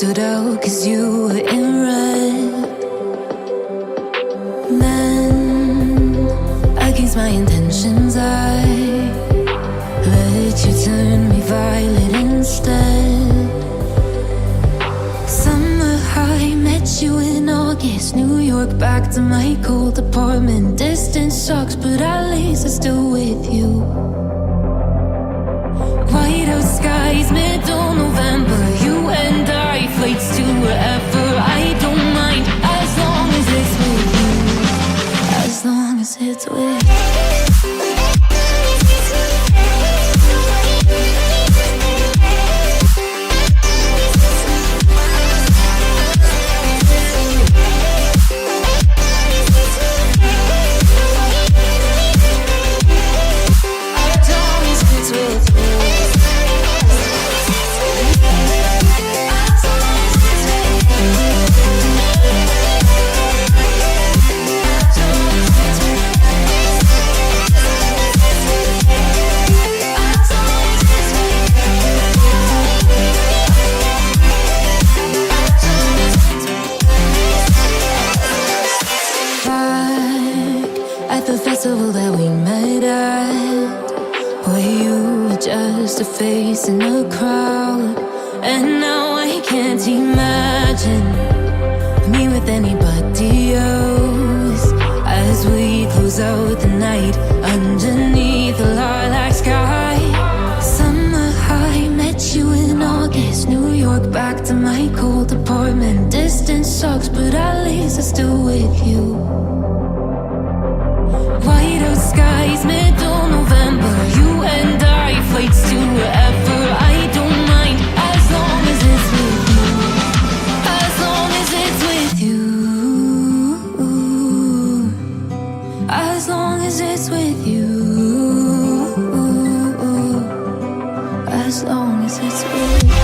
stood out 'cause you were in red. Then, against my intentions, I let you turn me violet instead. Summer high, met you in August. New York, back to my cold apartment. Distance sucks, but at least I'm still with you. White out skies, middle November. You and I, flights to wherever. I don't mind, as long as it's with you. As long as it's with you. That we met at, where you were just a face in a crowd. And now I can't imagine me with anybody else. As we close out the night underneath the lilac sky. Summer high, met you in August. New York, back to my cold apartment. Distance sucks, but at least I'm still with you. White out skies, middle November. You and I, flights to wherever. I don't mind, as long as it's with you. As long as it's with you. As long as it's with you. As long as it's with you.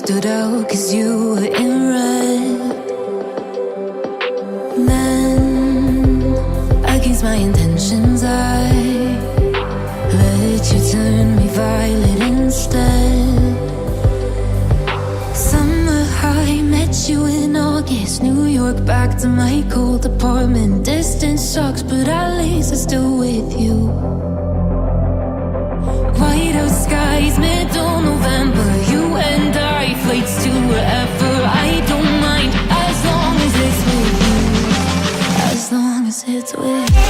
Stood out 'cause you were in red. Then, against my intentions, I let you turn me violet instead. Summer high, met you in August. New York, back to my cold apartment. Distance sucks, but at least I'm still with you. White out skies, middle November. You and I, flights to wherever. I don't mind, as long as it's with you. As long as it's with you.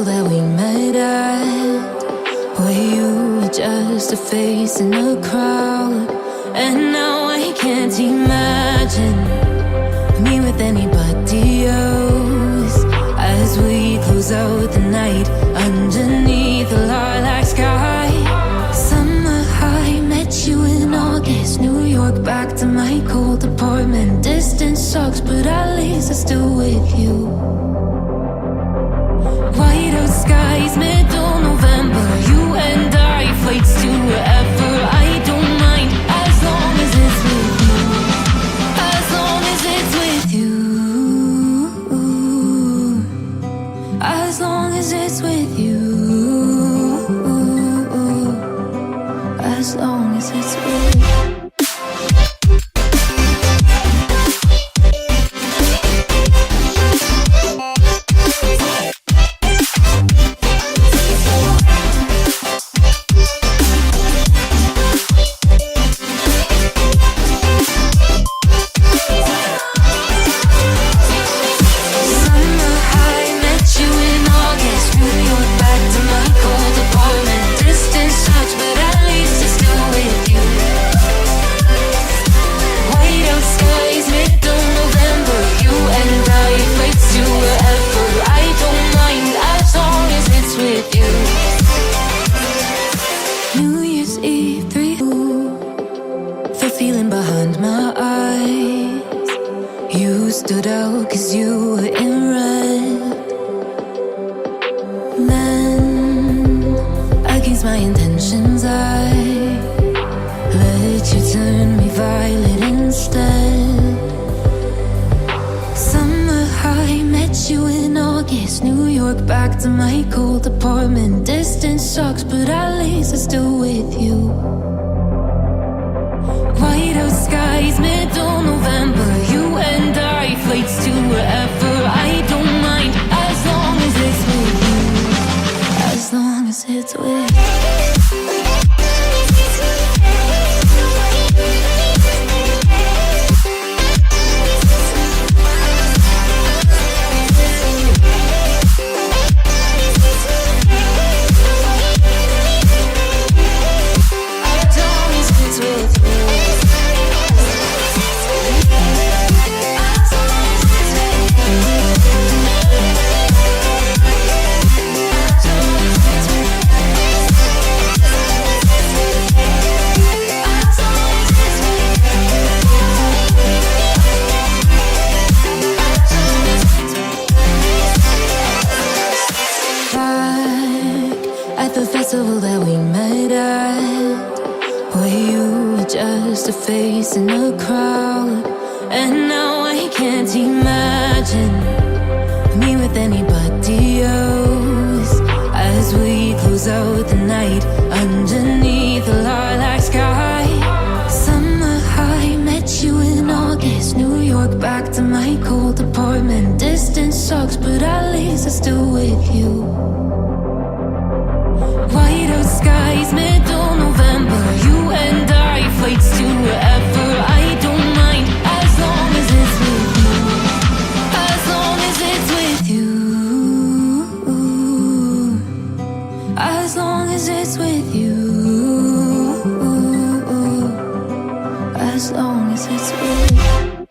That we met at, where you were just a face in a crowd. And now I can't imagine me with anybody else. As we close out the night underneath the lilac sky. Summer high, met you in August. New York, back to my cold apartment. Distance sucks, but at least I'm still with you. White out skies, middle November. You and I, flights to wherever. I don't mind. long as it's with you. As long as it's with you. Stood out 'cause you were in red. Then, against my intentions, I let you turn me violet instead. Summer high, met you in August. New York, back to my cold apartment. Distance sucks, but at least I'm still with you. White out skies, middle November. You and I, flights to wherever. I don't mind, as long as it's with you. As long as it's with you. The festival that we met at, where you were just a face in a crowd. And now I can't imagine me with anybody else. As we close out the night underneath the lilac sky. Summer high, met you in August. New York, back to my cold apartment. Distance sucks, but at least I'm still with you. White out skies, middle November. You and I, flights to wherever. I don't mind, as long as it's with you. As long as it's with you. As long as it's with you. As long as it's with you.